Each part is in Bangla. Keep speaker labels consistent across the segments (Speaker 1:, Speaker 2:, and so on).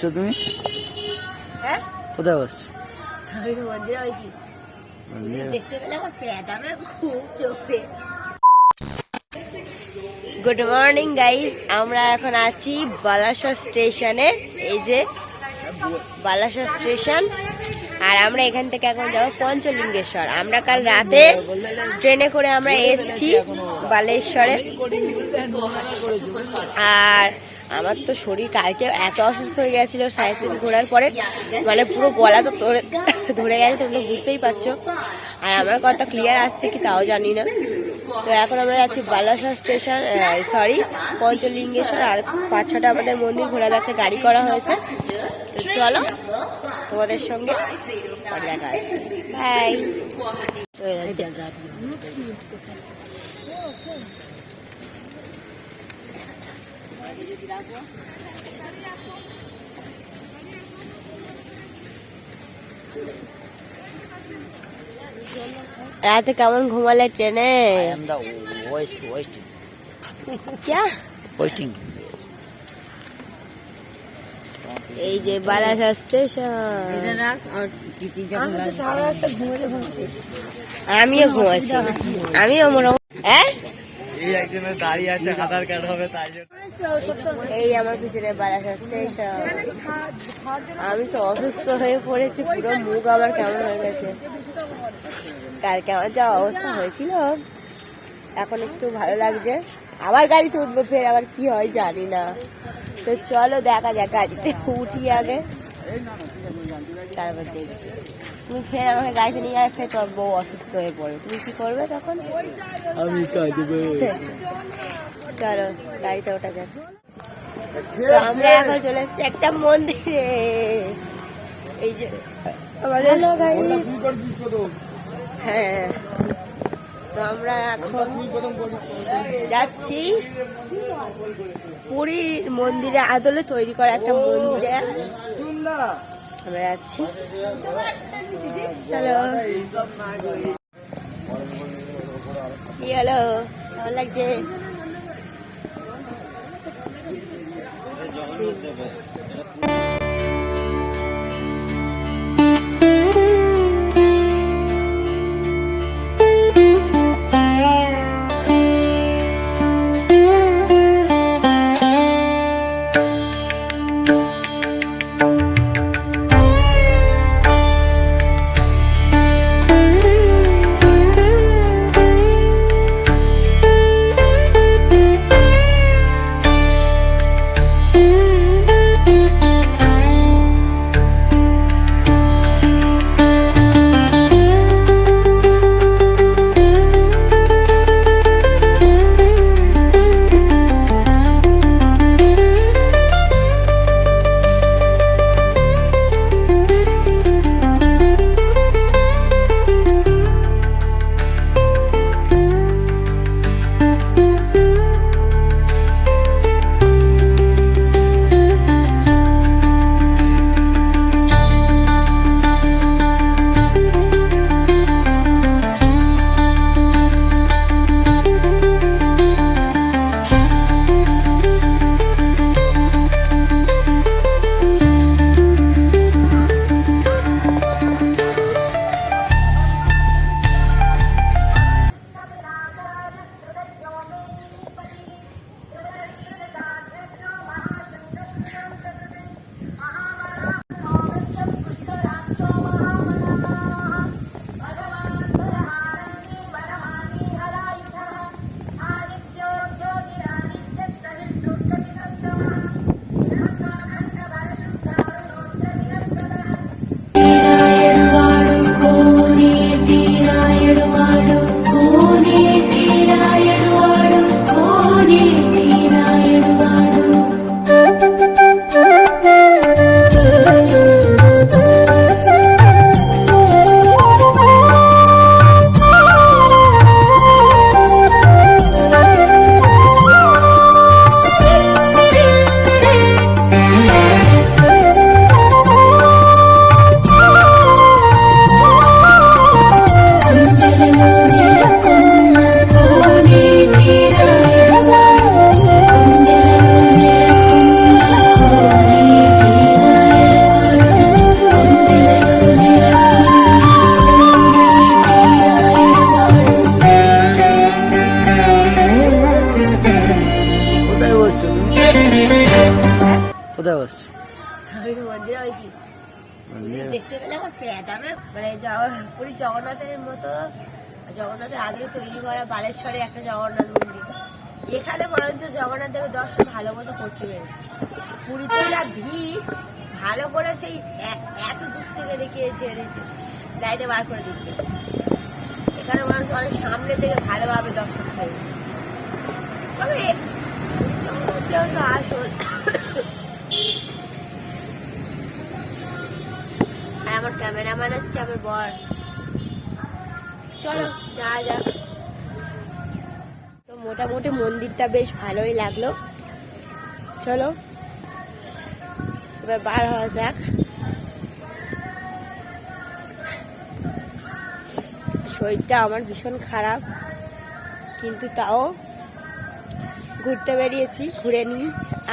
Speaker 1: বসছো তুমি?
Speaker 2: হ্যাঁ,
Speaker 1: কোথায় বসছো?
Speaker 2: আমি তো মন্দিরে হয়েছি। দেখতে পেলে আমার প্রেতামে খুব চোখে। গুড মর্নিং গাইস, আমরা এখন আছি বালাসর স্টেশনে। এই যে বালাসর স্টেশন, আর আমরা এখান থেকে এখন যাবো পঞ্চলিঙ্গেশ্বর। আমরা কাল রাতে ট্রেনে করে আমরা এসছি বালেশ্বরে। আর আমার তো শরীর কালকে এত অসুস্থ হয়ে গেছিল সাইকেল ঘোরার পরে, মানে পুরো গলা তো ধরে গেছে, তোমরা বুঝতেই পারছো। আর আমার কথা ক্লিয়ার আসছে কি তাও জানি না। তো এখন আমরা যাচ্ছি বালাসর স্টেশন, সরি পঞ্চলিঙ্গেশ্বর। আর 5-6টা আমাদের মন্দির ঘোরার একটা গাড়ি করা হয়েছে। তো চলো তোমাদের সঙ্গে দেখা আছে। বাই। রাতে কেমন ঘুমালে ট্রেনে? এই যে বালাসর স্টেশন। আমিও ঘুমাচ্ছি, আমিও এই আমার পিছনে বালাসর স্টেশন। আমি তো অসুস্থ হয়ে পড়েছি, পুরো মুখ আমার কেমন হয়ে গেছে। কালকে আমার যা অবস্থা হয়েছিল, এখন একটু ভালো লাগছে। আবার গাড়িতে উঠবো, ফের আবার কি হয় জানি না। তো চলো দেখা যাক, গাড়িতে উঠি আগে, তারপর দেখছি। তুমি ফের আমাকে গাড়িতে নিয়ে যাবে, ফের তোর বউ অসুস্থ হয়ে পড়ে, তুমি কি করবে তখন? চলো গাড়িতে ওঠা যাক। তো আমরা এখন চলে এসেছি একটা মন্দিরে। এই যে আমাদের হ্যাঁ, তো আমরা এখন যাচ্ছি পুরীর মন্দিরে, আদলে তৈরি করা একটা মন্দিরে আমরা যাচ্ছি। চলো। কি হলো, কেমন লাগছে? দেখতে পেলে আমার প্রেতামে মানে পুরী জগন্নাথের মতো, জগন্নাথের আদরে তৈরি করা বালেশ্বরে একটা জগন্নাথ মন্দির। এখানে বরঞ্চ জগন্নাথ দেবের দর্শন ভালো মতো করতে পেরেছি। পুরীতে যা ভিড়, ভালো করে সেই এত দূর থেকে দেখিয়ে ছেড়ে দিচ্ছে, লাইটে বার করে দিচ্ছে। এখানে বরঞ্চ অনেক সামনে থেকে ভালোভাবে দর্শন হয়েছে। তবে আসল আমার ক্যামেরাম্যান হচ্ছে আমার বর। চলো যা যাক। তো মোটামুটি মন্দিরটা বেশ ভালোই লাগলো। চলো এবার বার হওয়া যাক। শরীরটা আমার ভীষণ খারাপ, কিন্তু তাও ঘুরতে বেরিয়েছি, ঘুরে নিই।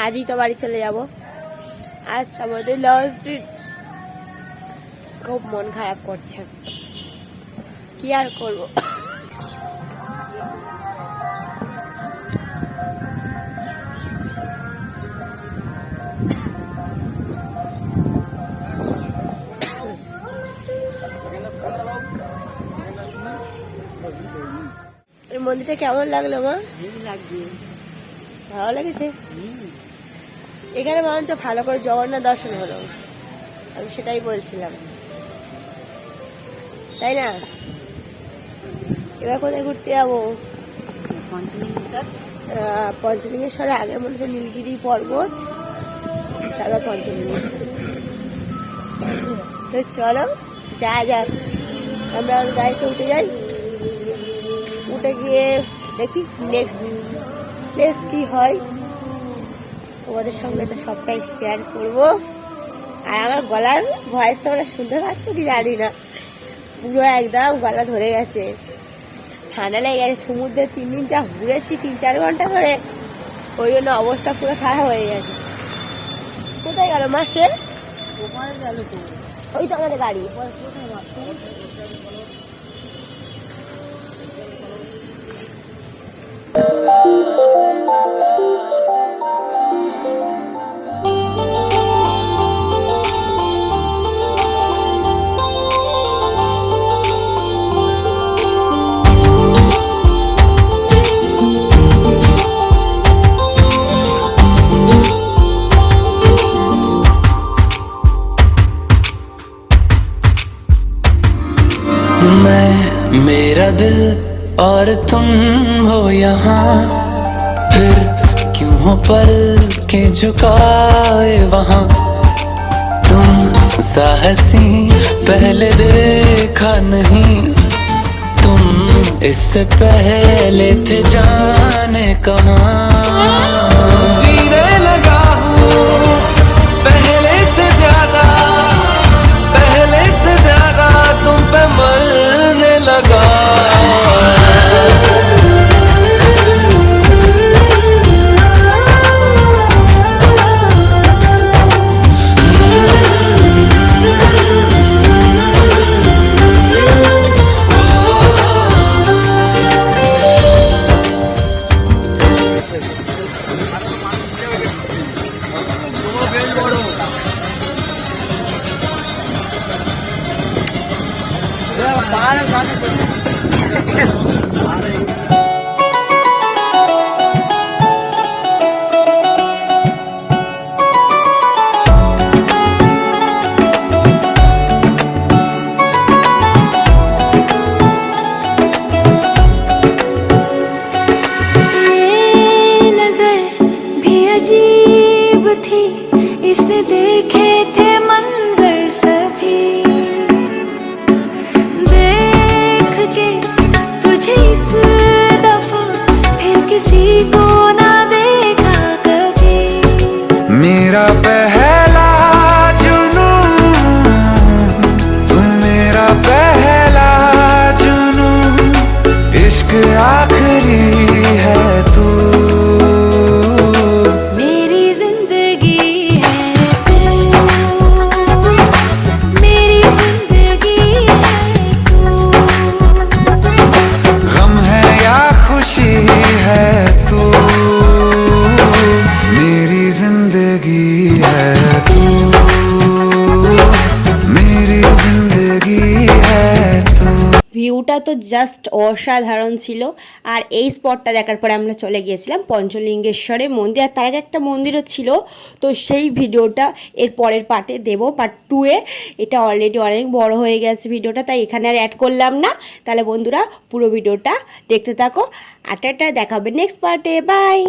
Speaker 2: আজই তো বাড়ি চলে যাব, আজ আমাদের লাস্ট দিন। খুব মন খারাপ করছে, কি আর করবো। মন্দিরটা কেমন লাগলো মা? ভালো লেগেছে। এখানে বরঞ্চ ভালো করে জগন্নাথ দর্শন হলো, আমি সেটাই বলছিলাম, তাই না? এবার কোথায় ঘুরতে যাবো? পঞ্চলিঙ্গেশ্বরে আগে মনে হচ্ছে নীলগিরি পর্বত, তারপর পঞ্চলিঙ্গেশ্বর। তো চলো যা যাক, আমরা গাড়িতে উঠে যাই। উঠে গিয়ে দেখি নেক্সট প্লেস কি হয়। তোমাদের সঙ্গে তো সবটাই শেয়ার করবো। আর আমার গলার ভয়েস তোমরা শুনতে পাচ্ছ কি জানি না, পুরো একদম গলা ধরে গেছে, ঠান্ডা লেগে গেছে। সমুদ্রে 3 দিন যা ঘুরেছি 3-4 ঘন্টা ধরে, ওই জন্য অবস্থা পুরো খারাপ হয়ে গেছে। কোথায় গেল মাসে? ওই তো আমাদের গাড়ি।
Speaker 1: मेरा दिल और तुम हो यहाँ, फिर क्यों हो पल के झुकाए वहाँ। तुम साहसी पहले देखा नहीं, तुम इससे पहले थे जाने कहाँ। जीने लगा हूँ पहले से ज्यादा तुम पे मरने लगा।
Speaker 3: इसने देखे थे मंजर सभी, देख के तुझे एक दफा फिर किसी को ना देखा कभी। मेरा पहला जुनून तुम, मेरा पहला जुनून, इश्क आखिरी है तू।
Speaker 4: তো জাস্ট অসাধারণ ছিল। আর এই স্পটটা দেখার পরে আমরা চলে গিয়েছিলাম পঞ্চলিঙ্গেশ্বরের মন্দির, আর তার আগে একটা মন্দিরও ছিল। তো সেই ভিডিওটা এর পরের পার্টে দেবো, পার্ট 2-এ। এটা অলরেডি অনেক বড় হয়ে গেছে ভিডিওটা, তাই এখানে আর অ্যাড করলাম না। তাহলে বন্ধুরা পুরো ভিডিওটা দেখতে থাকো, আর টাটা, দেখা হবে নেক্সট পার্টে, বাই।